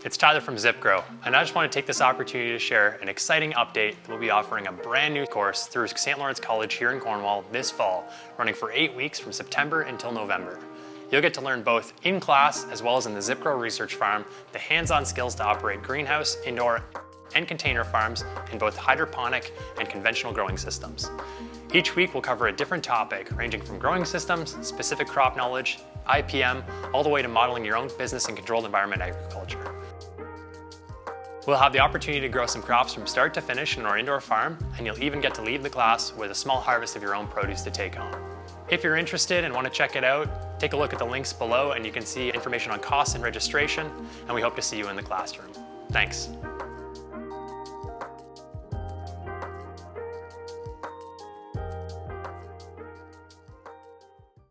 It's Tyler from ZipGrow, and I just want to take this opportunity to share an exciting update that we'll be offering a brand new course through St. Lawrence College here in Cornwall this fall, running for 8 weeks from September until November. You'll get to learn both in class as well as in the ZipGrow research farm the hands-on skills to operate greenhouse, indoor, and container farms in both hydroponic and conventional growing systems. Each week we'll cover a different topic ranging from growing systems, specific crop knowledge, IPM, all the way to modeling your own business in controlled environment agriculture. We'll have the opportunity to grow some crops from start to finish in our indoor farm, and you'll even get to leave the class with a small harvest of your own produce to take home. If you're interested and want to check it out, take a look at the links below and you can see information on costs and registration, and we hope to see you in the classroom. Thanks.